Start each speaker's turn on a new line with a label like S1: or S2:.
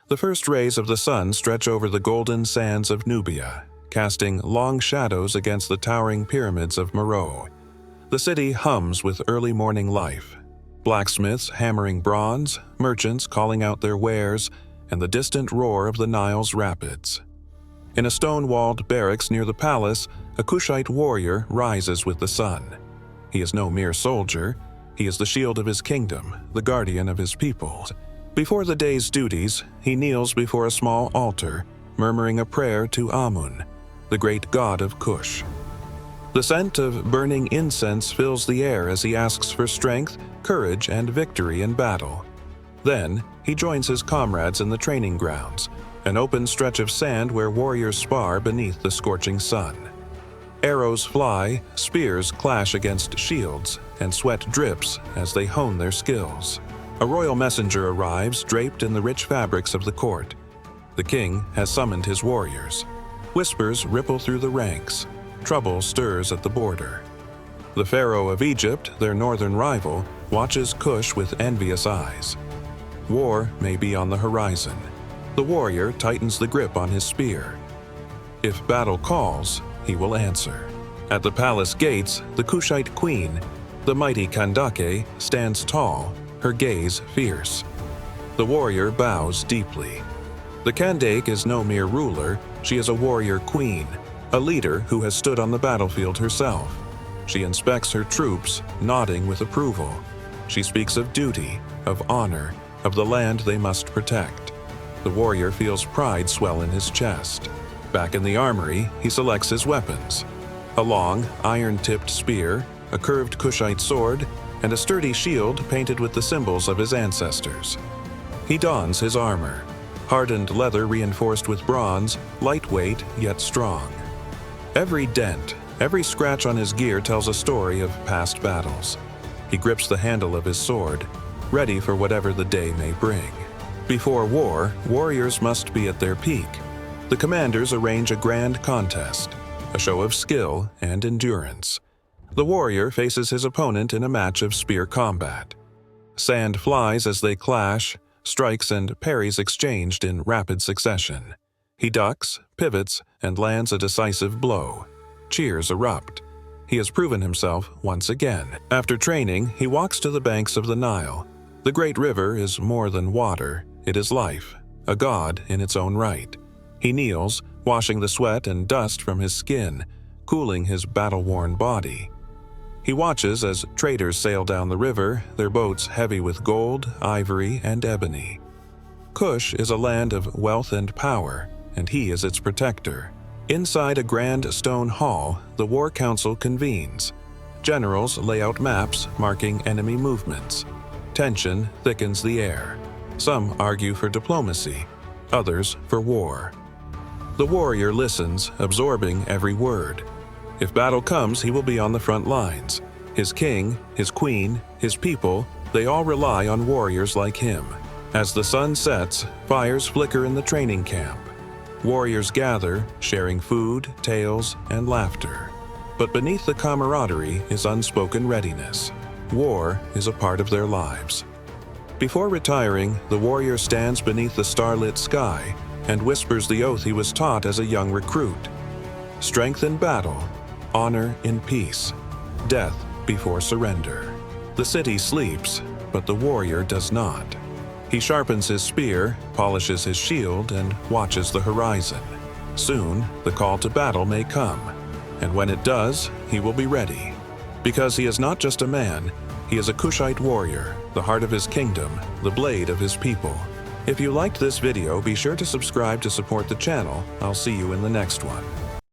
S1: The first rays of the sun stretch over the golden sands of Nubia, casting long shadows against the towering pyramids of Meroe. The city hums with early morning life. Blacksmiths hammering bronze, merchants calling out their wares, and the distant roar of the Nile's rapids. In a stone-walled barracks near the palace, a Kushite warrior rises with the sun. He is no mere soldier. He is the shield of his kingdom, the guardian of his people. Before the day's duties, he kneels before a small altar, murmuring a prayer to Amun, the great god of Kush. The scent of burning incense fills the air as he asks for strength, courage, and victory in battle. Then, he joins his comrades in the training grounds, an open stretch of sand where warriors spar beneath the scorching sun. Arrows fly, spears clash against shields, and sweat drips as they hone their skills. A royal messenger arrives draped in the rich fabrics of the court. The king has summoned his warriors. Whispers ripple through the ranks. Trouble stirs at the border. The pharaoh of Egypt, their northern rival, watches Kush with envious eyes. War may be on the horizon. The warrior tightens the grip on his spear. If battle calls, he will answer. At the palace gates, the Kushite queen, the mighty Kandake, stands tall, her gaze fierce. The warrior bows deeply. The Kandake is no mere ruler, she is a warrior queen, a leader who has stood on the battlefield herself. She inspects her troops, nodding with approval. She speaks of duty, of honor, of the land they must protect. The warrior feels pride swell in his chest. Back in the armory, he selects his weapons. A long, iron-tipped spear, a curved Kushite sword, and a sturdy shield painted with the symbols of his ancestors. He dons his armor, hardened leather reinforced with bronze, lightweight yet strong. Every dent, every scratch on his gear tells a story of past battles. He grips the handle of his sword, ready for whatever the day may bring. Before war, warriors must be at their peak. The commanders arrange a grand contest, a show of skill and endurance. The warrior faces his opponent in a match of spear combat. Sand flies as they clash, strikes and parries exchanged in rapid succession. He ducks, pivots, and lands a decisive blow. Cheers erupt. He has proven himself once again. After training, he walks to the banks of the Nile. The great river is more than water, it is life, a god in its own right. He kneels, washing the sweat and dust from his skin, cooling his battle-worn body. He watches as traders sail down the river, their boats heavy with gold, ivory, and ebony. Kush is a land of wealth and power, and he is its protector. Inside a grand stone hall, the war council convenes. Generals lay out maps marking enemy movements. Tension thickens the air. Some argue for diplomacy, others for war. The warrior listens, absorbing every word. If battle comes, he will be on the front lines. His king, his queen, his people, they all rely on warriors like him. As the sun sets, fires flicker in the training camp. Warriors gather, sharing food, tales, and laughter. But beneath the camaraderie is unspoken readiness. War is a part of their lives. Before retiring, the warrior stands beneath the starlit sky and whispers the oath he was taught as a young recruit. Strength in battle, honor in peace, death before surrender. The city sleeps, but the warrior does not. He sharpens his spear, polishes his shield, and watches the horizon. Soon, the call to battle may come, and when it does, he will be ready. Because he is not just a man, he is a Kushite warrior, the heart of his kingdom, the blade of his people. If you liked this video, be sure to subscribe to support the channel. I'll see you in the next one.